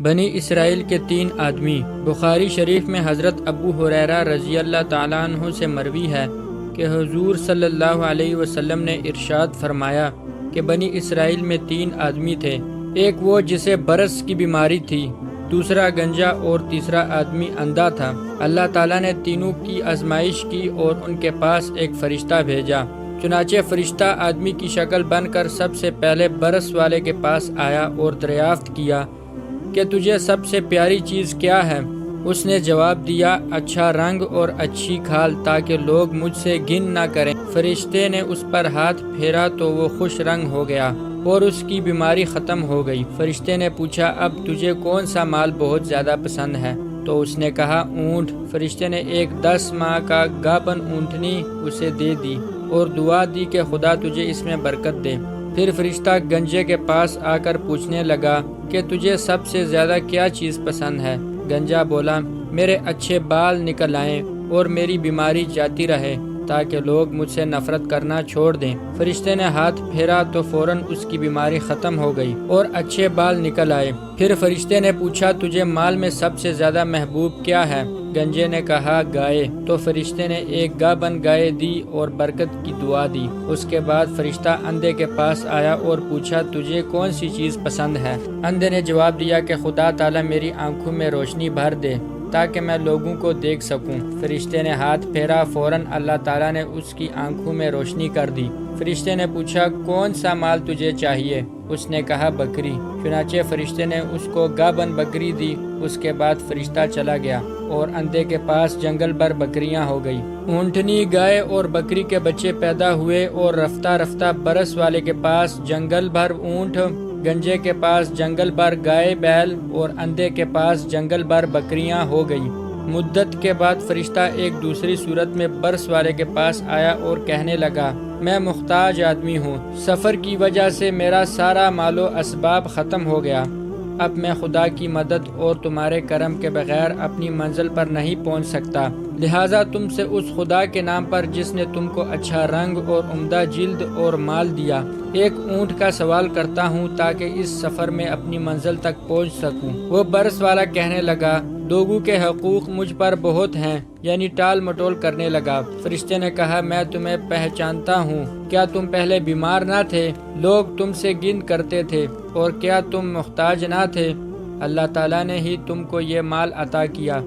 بنی اسرائیل کے 3 آدمی۔ بخاری شریف میں حضرت ابو ہریرہ رضی اللہ تعالیٰ عنہ سے مروی ہے کہ حضور صلی اللہ علیہ وسلم نے ارشاد فرمایا کہ بنی اسرائیل میں 3 آدمی تھے، ایک وہ جسے برس کی بیماری تھی، دوسرا گنجا اور تیسرا آدمی اندھا تھا۔ اللہ تعالیٰ نے تینوں کی آزمائش کی اور ان کے پاس ایک فرشتہ بھیجا۔ چنانچہ فرشتہ آدمی کی شکل بن کر سب سے پہلے برس والے کے پاس آیا اور دریافت کیا کہ تجھے سب سے پیاری چیز کیا ہے؟ اس نے جواب دیا، اچھا رنگ اور اچھی کھال، تاکہ لوگ مجھ سے گن نہ کریں۔ فرشتے نے اس پر ہاتھ پھیرا تو وہ خوش رنگ ہو گیا اور اس کی بیماری ختم ہو گئی۔ فرشتے نے پوچھا، اب تجھے کون سا مال بہت زیادہ پسند ہے؟ تو اس نے کہا، اونٹ۔ فرشتے نے ایک 10 ماہ کا گابن اونٹنی اسے دے دی اور دعا دی کہ خدا تجھے اس میں برکت دے۔ پھر فرشتہ گنجے کے پاس آ کر پوچھنے لگا کہ تجھے سب سے زیادہ کیا چیز پسند ہے؟ گنجا بولا، میرے اچھے بال نکل آئیں اور میری بیماری جاتی رہے تاکہ لوگ مجھ سے نفرت کرنا چھوڑ دیں۔ فرشتے نے ہاتھ پھیرا تو فوراً اس کی بیماری ختم ہو گئی اور اچھے بال نکل آئے۔ پھر فرشتے نے پوچھا، تجھے مال میں سب سے زیادہ محبوب کیا ہے؟ گنجے نے کہا، گائے۔ تو فرشتے نے ایک گابن گائے دی اور برکت کی دعا دی۔ اس کے بعد فرشتہ اندھے کے پاس آیا اور پوچھا، تجھے کون سی چیز پسند ہے؟ اندھے نے جواب دیا کہ خدا تعالیٰ میری آنکھوں میں روشنی بھر دے تاکہ میں لوگوں کو دیکھ سکوں۔ فرشتے نے ہاتھ پھیرا، فوراً اللہ تعالیٰ نے اس کی آنکھوں میں روشنی کر دی۔ فرشتے نے پوچھا، کون سا مال تجھے چاہیے؟ اس نے کہا، بکری۔ چنانچہ فرشتے نے اس کو گابن بکری دی۔ اس کے بعد فرشتہ چلا گیا اور اندھے کے پاس جنگل بھر بکریاں ہو گئی۔ اونٹنی، گائے اور بکری کے بچے پیدا ہوئے اور رفتہ رفتہ برس والے کے پاس جنگل بھر اونٹ، گنجے کے پاس جنگل بھر گائے بیل اور اندھے کے پاس جنگل بھر بکریاں ہو گئی۔ مدت کے بعد فرشتہ ایک دوسری صورت میں برس والے کے پاس آیا اور کہنے لگا، میں محتاج آدمی ہوں، سفر کی وجہ سے میرا سارا مال و اسباب ختم ہو گیا، اب میں خدا کی مدد اور تمہارے کرم کے بغیر اپنی منزل پر نہیں پہنچ سکتا، لہٰذا تم سے اس خدا کے نام پر جس نے تم کو اچھا رنگ اور عمدہ جلد اور مال دیا، ایک اونٹ کا سوال کرتا ہوں تاکہ اس سفر میں اپنی منزل تک پہنچ سکوں۔ وہ برس والا کہنے لگا، لوگوں کے حقوق مجھ پر بہت ہیں، یعنی ٹال مٹول کرنے لگا۔ فرشتے نے کہا، میں تمہیں پہچانتا ہوں، کیا تم پہلے بیمار نہ تھے؟ لوگ تم سے گن کرتے تھے، اور کیا تم محتاج نہ تھے؟ اللہ تعالیٰ نے ہی تم کو یہ مال عطا کیا۔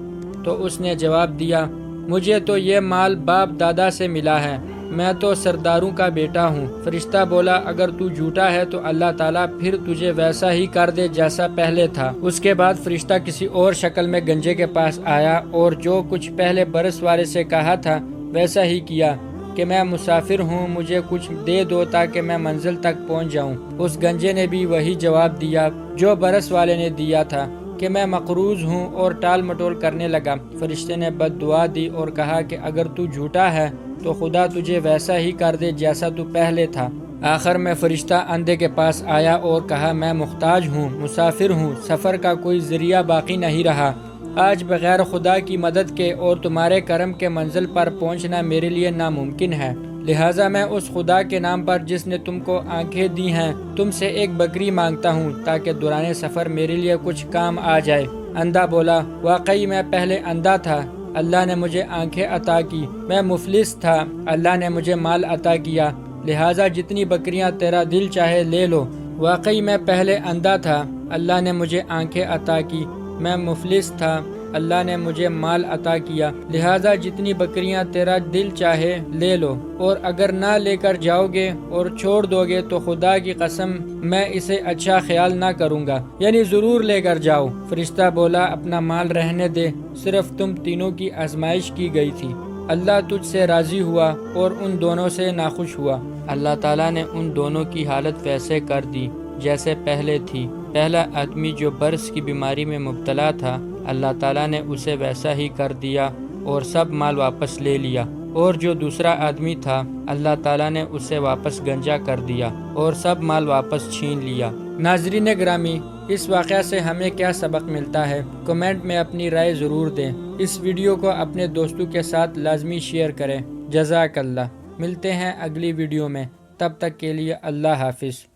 تو اس نے جواب دیا، مجھے تو یہ مال باپ دادا سے ملا ہے، میں تو سرداروں کا بیٹا ہوں۔ فرشتہ بولا، اگر تو جھوٹا ہے تو اللہ تعالیٰ پھر تجھے ویسا ہی کر دے جیسا پہلے تھا۔ اس کے بعد فرشتہ کسی اور شکل میں گنجے کے پاس آیا اور جو کچھ پہلے برس والے سے کہا تھا ویسا ہی کیا کہ میں مسافر ہوں، مجھے کچھ دے دو تاکہ میں منزل تک پہنچ جاؤں۔ اس گنجے نے بھی وہی جواب دیا جو برس والے نے دیا تھا کہ میں مقروض ہوں، اور ٹال مٹول کرنے لگا۔ فرشتے نے بد دعا دی اور کہا کہ اگر تو جھوٹا ہے تو خدا تجھے ویسا ہی کر دے جیسا تو پہلے تھا۔ آخر میں فرشتہ اندھے کے پاس آیا اور کہا، میں محتاج ہوں، مسافر ہوں، سفر کا کوئی ذریعہ باقی نہیں رہا، آج بغیر خدا کی مدد کے اور تمہارے کرم کے منزل پر پہنچنا میرے لیے ناممکن ہے، لہٰذا میں اس خدا کے نام پر جس نے تم کو آنکھیں دی ہیں تم سے ایک بکری مانگتا ہوں تاکہ دوران سفر میرے لیے کچھ کام آ جائے۔ اندھا بولا، واقعی میں پہلے اندھا تھا، اللہ نے مجھے آنکھیں عطا کی، میں مفلس تھا، اللہ نے مجھے مال عطا کیا، لہٰذا جتنی بکریاں تیرا دل چاہے لے لو۔ واقعی میں پہلے اندھا تھا، اللہ نے مجھے آنکھیں عطا کی، میں مفلس تھا، اللہ نے مجھے مال عطا کیا، لہٰذا جتنی بکریاں تیرا دل چاہے لے لو، اور اگر نہ لے کر جاؤ گے اور چھوڑ دو گے تو خدا کی قسم میں اسے اچھا خیال نہ کروں گا، یعنی ضرور لے کر جاؤ۔ فرشتہ بولا، اپنا مال رہنے دے، صرف تم تینوں کی آزمائش کی گئی تھی، اللہ تجھ سے راضی ہوا اور ان دونوں سے ناخوش ہوا۔ اللہ تعالیٰ نے ان دونوں کی حالت ویسے کر دی جیسے پہلے تھی۔ پہلا آدمی جو برس کی بیماری میں مبتلا تھا، اللہ تعالیٰ نے اسے ویسا ہی کر دیا اور سب مال واپس لے لیا، اور جو دوسرا آدمی تھا، اللہ تعالیٰ نے اسے واپس گنجا کر دیا اور سب مال واپس چھین لیا۔ ناظرین گرامی، اس واقعہ سے ہمیں کیا سبق ملتا ہے؟ کمنٹ میں اپنی رائے ضرور دیں۔ اس ویڈیو کو اپنے دوستوں کے ساتھ لازمی شیئر کریں۔ جزاک اللہ۔ ملتے ہیں اگلی ویڈیو میں، تب تک کے لیے اللہ حافظ۔